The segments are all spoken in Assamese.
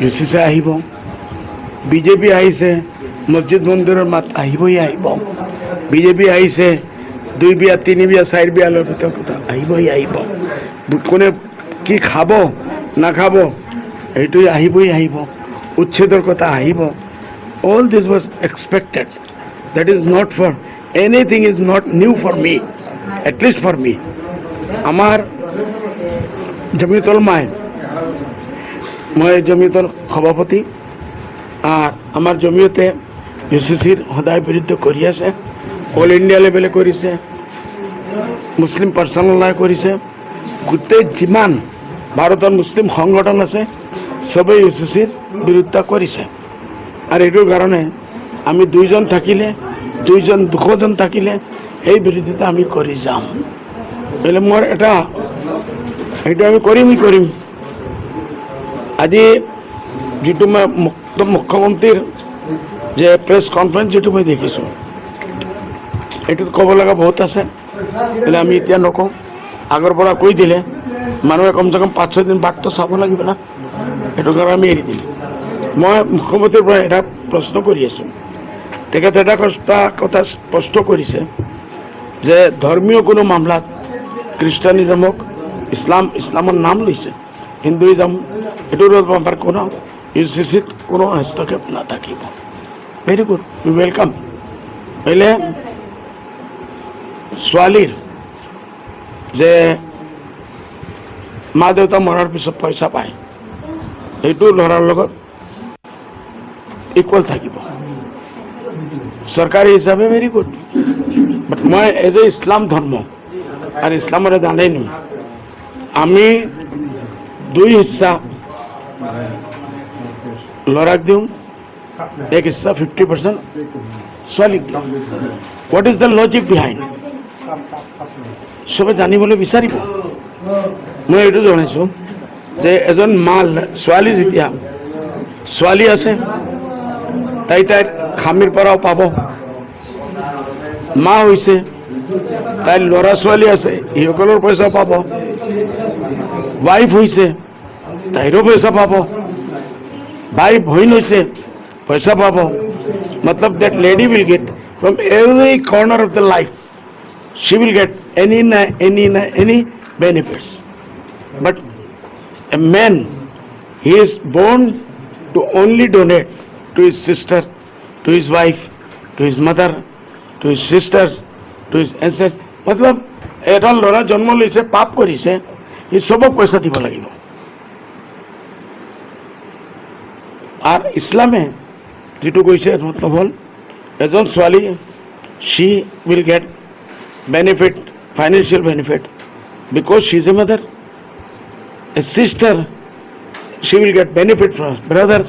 UCC আহিব, বিজেপি আহিছে, মছজিদ মন্দিৰৰ মাত আহিবই আহিব, বিজেপি আহিছে, 2 বিয়া 3 বিয়া 4 বিয়া লৈ ভিতৰত কথা আহিবই আহিব, কোনে কি খাব নাখাব এইটো আহিবই আহিব, উচ্ছেদৰ কথা আহিব. All this was expected. That is not for anything is not new for me, at least for me. আমাৰ জমিয়তুল মাই, মই জমিয়তৰ সভাপতি, আৰ আমাৰ জমিয়তে UCCৰ সদায় বিৰুদ্ধে কৰি আছে, অল ইণ্ডিয়া লেভেলে কৰিছে, মুছলিম পাৰ্চনেলাই কৰিছে, গোটেই যিমান ভাৰতৰ মুছলিম সংগঠন আছে চবেই UCCৰ বিৰুদ্ধে কৰিছে. আৰু এইটোৰ কাৰণে আমি 2জন থাকিলে 200জন থাকিলে এই বিৰোধিতা আমি কৰি যাম. એટલે মোৰ এটা এইটো আমি কৰিম. আজি যিটো মই মুখ্যমন্ত্ৰীৰ যে প্ৰেছ কনফাৰেন্স যিটো মই দেখিছোঁ, এইটোত ক'ব লগা বহুত আছে, એટલે আমি এতিয়া নকওঁ, আগৰ পৰা কৈ দিলে মানুহে কমচে কম 5-6 দিন বাটটো চাব লাগিব না, সেইটো কাৰণে আমি এৰি দিলোঁ. মই মুখ্যমন্ত্ৰীৰ পৰা এটা প্ৰশ্ন কৰি আছোঁ, তেখেতে এটা কথা স্পষ্ট কৰিছে যে ধৰ্মীয় কোনো মামলাত খ্ৰীষ্টানিজমক ইছলামৰ নাম লৈছে, হিন্দুইজম, এইটোৰ আমাৰ কোনো UCCত কোনো হস্তক্ষেপ নাথাকিব. ভেৰি গুড, উই ৱেলকাম. হ'লে ছোৱালীৰ যে মা দেউতা মৰাৰ পিছত পইচা পায়, সেইটো ল'ৰাৰ লগত ইকুৱেল থাকিব চৰকাৰী হিচাপে, ভেৰি গুড. বাট মই এজ এ ইছলাম ধৰ্ম আৰু ইছলামৰ জানেই নি, আমি 2 হিস্সা ল'ৰাক দিওঁ, 1 হিস্সা 50% ছোৱালীক দিওঁ. What is the logic behind? চবে জানিবলৈ বিচাৰিব. মই এইটো জনাইছোঁ যে এজন মা, ছোৱালী যেতিয়া ছোৱালী আছে তাইৰ স্বামীৰ পৰাও পাব, মা হৈছে তাইৰ ল'ৰা ছোৱালী আছে সিসকলৰ পইচা পাব, ৱাইফ হৈছে তাইৰো পইচা পাব, ভাই বহিন হৈছে পইচা পাব. মতলব that lady will get from every corner of the life, she will get any benefits. But a man, he is born to only donate to his sister, to his wife, to his mother, to his sisters, to his ancestors. মতলব এটা ল'ৰা জন্ম লৈছে, পাপ কৰিছে, সি চবক পইচা দিব লাগিব. আৰ ইসলামে যেটো কৈছে মতলব হল এজন ছোৱালী, she will get benefit, financial benefit because she is a mother. A sister, she will get benefit from her brothers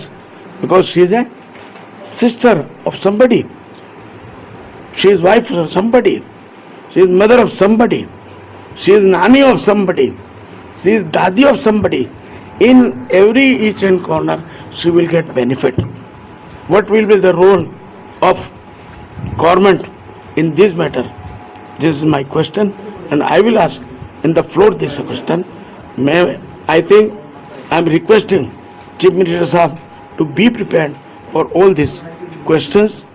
because she is a sister of somebody, she is wife of somebody, she is mother of somebody, she is nani of somebody, she is dadi of somebody. In every each and corner she will get benefit. What will be the role of government in this matter? This is my question, and I will ask in the floor this question. I think I am requesting Chief Minister Sahab to be prepared for all these questions